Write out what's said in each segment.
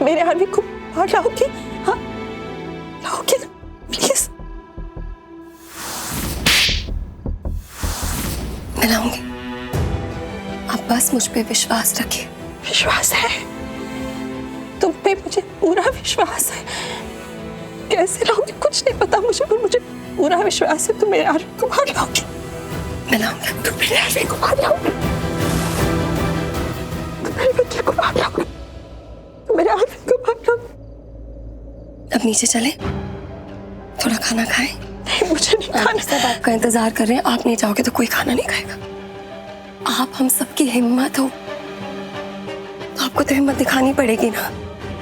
मेरे आरवी को बाहर लाओगे? हाँ लाओगे ना प्लीज? मैं लाऊंगी, आप बस मुझ पे विश्वास रखिए। विश्वास है तुम पे, मुझे पूरा विश्वास है। कैसे लाओगे कुछ नहीं पता मुझे, पर मुझे पूरा विश्वास है तुम मेरे आरवी को बाहर लाओगे। मैं लाऊंगी, तुम मेरे आरवी को बाहर लाओगे, तुम मेरे बच्चे को बाहर लाओगे, तुम मेरे आरवी को बाहर लाओगे। अब नीचे चले, थोड़ा खाना खाएं। नहीं मुझे नहीं खाना। सब आपका इंतजार कर रहे हैं, आप नहीं जाओगे तो कोई खाना नहीं खाएगा। आप हम सबकी हिम्मत हो, तो आपको तो हिम्मत दिखानी पड़ेगी ना।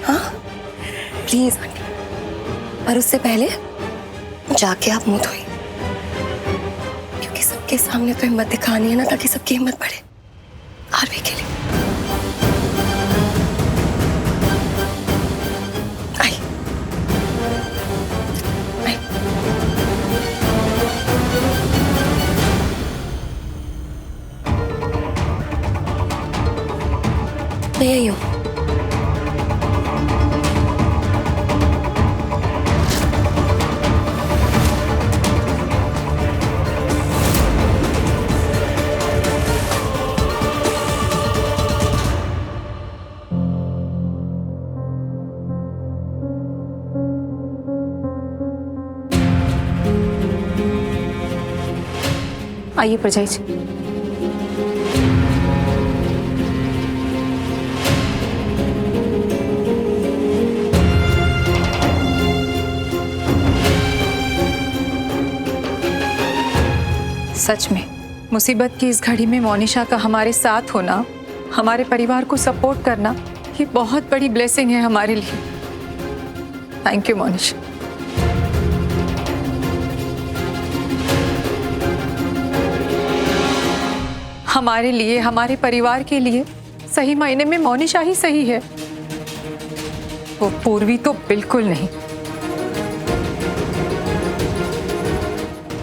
हाँ प्लीज आंटी, पर उससे पहले जाके आप मुंह धोइए, क्योंकि सबके सामने तो हिम्मत दिखानी है ना, ताकि सबकी हिम्मत बढ़े आरवी के लिए। आई आई मैं यही हूँ। आइए परजाई जी। सच में मुसीबत की इस घड़ी में मोनिशा का हमारे साथ होना, हमारे परिवार को सपोर्ट करना, ये बहुत बड़ी ब्लेसिंग है हमारे लिए। Thank you Monisha. हमारे लिए, हमारे परिवार के लिए सही मायने में मोनिशा ही सही है, वो पूर्वी तो बिल्कुल नहीं।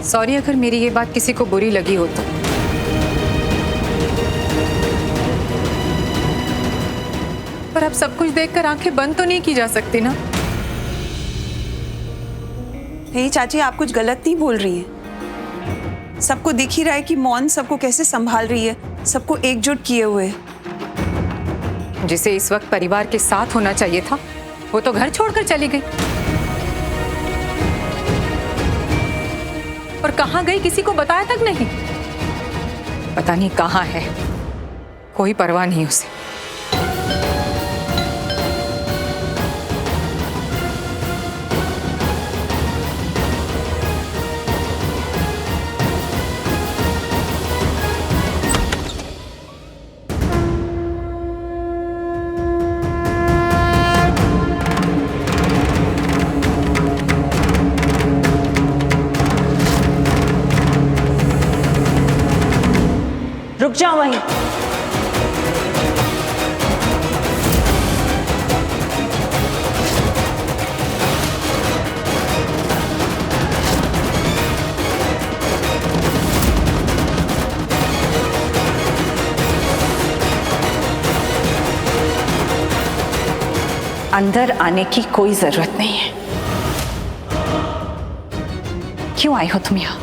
सॉरी अगर मेरी ये बात किसी को बुरी लगी हो तो। पर अब सब कुछ देखकर आंखें बंद तो नहीं की जा सकती ना। नहीं चाची, आप कुछ गलत नहीं बोल रही हैं। सबको दिख ही रहा है कि मौन सबको कैसे संभाल रही है, सबको एकजुट किए हुए। जिसे इस वक्त परिवार के साथ होना चाहिए था, वो तो घर छोड़कर चली गई। और कहां गई किसी को बताया तक नहीं। पता नहीं कहां है, कोई परवाह नहीं उसे। रुक जाओ वहीं। अंदर आने की कोई जरूरत नहीं है। क्यों आई हो तुम यहां?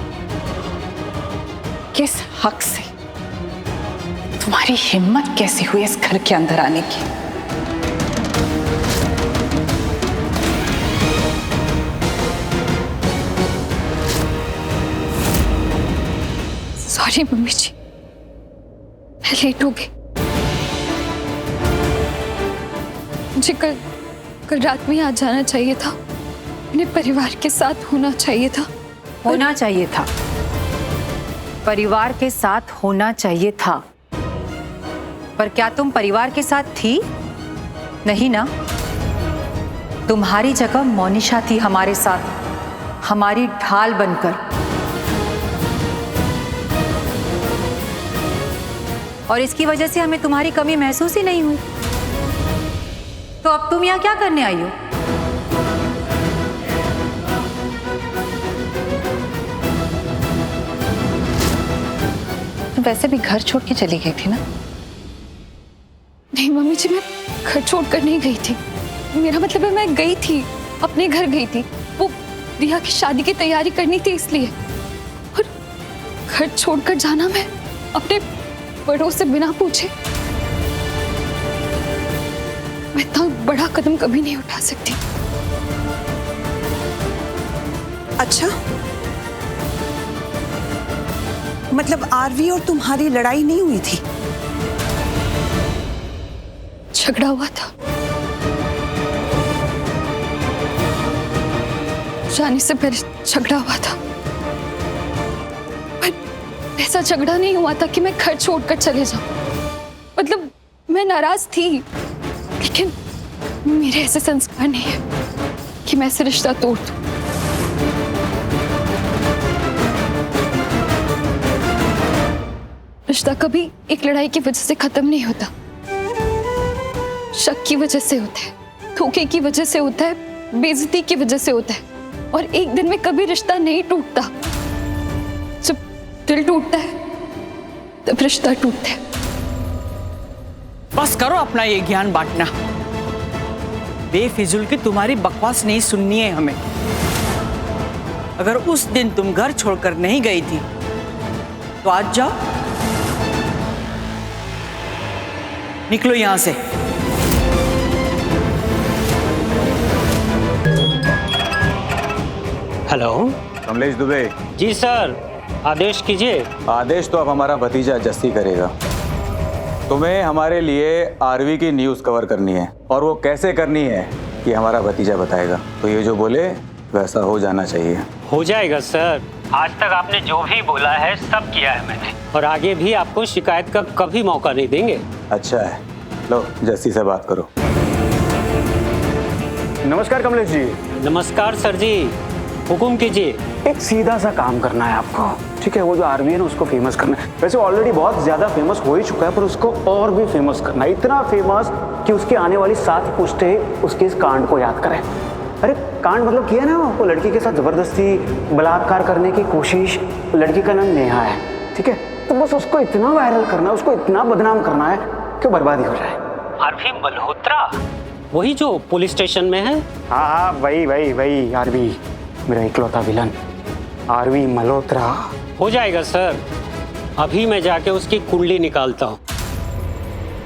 किस हक से? तुम्हारी हिम्मत कैसी हुई इस घर के अंदर आने की? सॉरी मम्मी जी, मैं लेट हो गई। मुझे कल रात में आ जाना चाहिए था, अपने परिवार के साथ होना चाहिए था। होना चाहिए था, परिवार के साथ होना चाहिए था। पर क्या तुम परिवार के साथ थी? नहीं ना। तुम्हारी जगह मोनिशा थी हमारे साथ, हमारी ढाल बनकर। और इसकी वजह से हमें तुम्हारी कमी महसूस ही नहीं हुई। तो अब तुम यहाँ क्या करने आई हो? तुम वैसे भी घर छोड़ के चली गई थी ना? नहीं मम्मी जी, मैं घर छोड़कर नहीं गई थी। मेरा मतलब है मैं गई थी, अपने घर गई थी, वो रिया की शादी की तैयारी करनी थी इसलिए। और घर छोड़कर जाना मैं अपने बड़ों से बिना पूछे, मैं इतना बड़ा कदम कभी नहीं उठा सकती। अच्छा, मतलब आरवी और तुम्हारी लड़ाई नहीं हुई थी? झगड़ा हुआ था। जाने से पहले झगड़ा हुआ था, पर ऐसा झगड़ा नहीं हुआ था कि मैं घर छोड़कर चले जाऊं। मतलब मैं नाराज थी, लेकिन मेरे ऐसे संस्कार नहीं है कि मैं ऐसे रिश्ता तोड़ दूं। रिश्ता कभी एक लड़ाई की वजह से खत्म नहीं होता, शक की वजह से होता है, धोखे की वजह से होता है, बेइज्जती की वजह से होता है, और एक दिन में कभी रिश्ता नहीं टूटता। जब दिल टूटता है तब रिश्ता टूटता है। बस करो अपना ये ज्ञान बांटना, बेफिजूल की तुम्हारी बकवास नहीं सुननी है हमें। अगर उस दिन तुम घर छोड़कर नहीं गई थी तो आज जाओ, निकलो यहां से। हेलो, कमलेश दुबे। जी सर, आदेश कीजिए। आदेश तो अब हमारा भतीजा जस्सी करेगा। तुम्हें हमारे लिए आरवी की न्यूज़ कवर करनी है, और वो कैसे करनी है ये हमारा भतीजा बताएगा। तो ये जो बोले वैसा हो जाना चाहिए। हो जाएगा सर। आज तक आपने जो भी बोला है सब किया है मैंने, और आगे भी आपको शिकायत का कभी मौका नहीं देंगे। अच्छा है, लो जस्सी से बात करो। नमस्कार कमलेश जी। नमस्कार सर जी, हुकुम कीजिए। एक सीधा सा काम करना है आपको, ठीक है? वो जो आरवी है ना, उसको फेमस करना है। वैसे ऑलरेडी बहुत ज्यादा फेमस हो ही चुका है, पर उसको और भी फेमस करना है। इतना फेमस कि उसकी आने वाली 7 पुश्तें उसके इस कांड को याद करें। अरे कांड मतलब किया ना, वो लड़की के साथ जबरदस्ती बलात्कार करने की कोशिश। लड़की का नाम नेहा है, ठीक है? तो बस उसको इतना वायरल करना है, उसको इतना बदनाम करना है कि बर्बादी हो जाए। आरवी मल्होत्रा, वही जो पुलिस स्टेशन में है? हाँ हाँ, वही आरवी, मेरा इकलौता विलन आरवी मल्होत्रा। हो जाएगा सर, अभी मैं जाके उसकी कुंडली निकालता हूँ।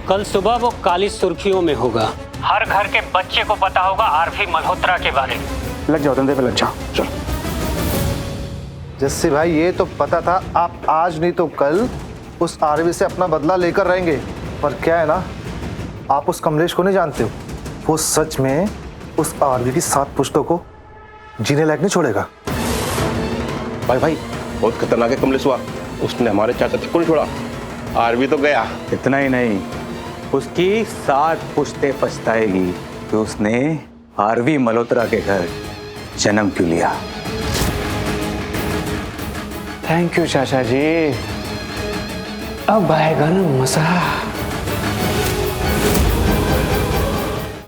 कल सुबह वो काली सुर्खियों में होगा, हर घर के बच्चे को पता होगा आरवी मल्होत्रा के बारे में। लग जाओ धंधे पे, लग जाओ, चलो। जस्सी भाई, ये तो पता था आप आज नहीं तो कल उस आरवी से अपना बदला लेकर रहेंगे। पर क्या है ना, आप उस कमलेश को नहीं जानते हो। वो सच में उस आरवी की 7 पुश्तों को जीने लायक नहीं छोड़ेगा। भाई बहुत खतरनाक है कमलेश हुआ। उसने हमारे चाचा तक को नहीं छोड़ा। आरवी तो गया। इतना ही नहीं, उसकी 7 पुश्तें पछताएगी कि उसने आरवी मल्होत्रा के घर जन्म क्यों लिया। थैंक यू चाचा जी, अब आएगा ना मजा।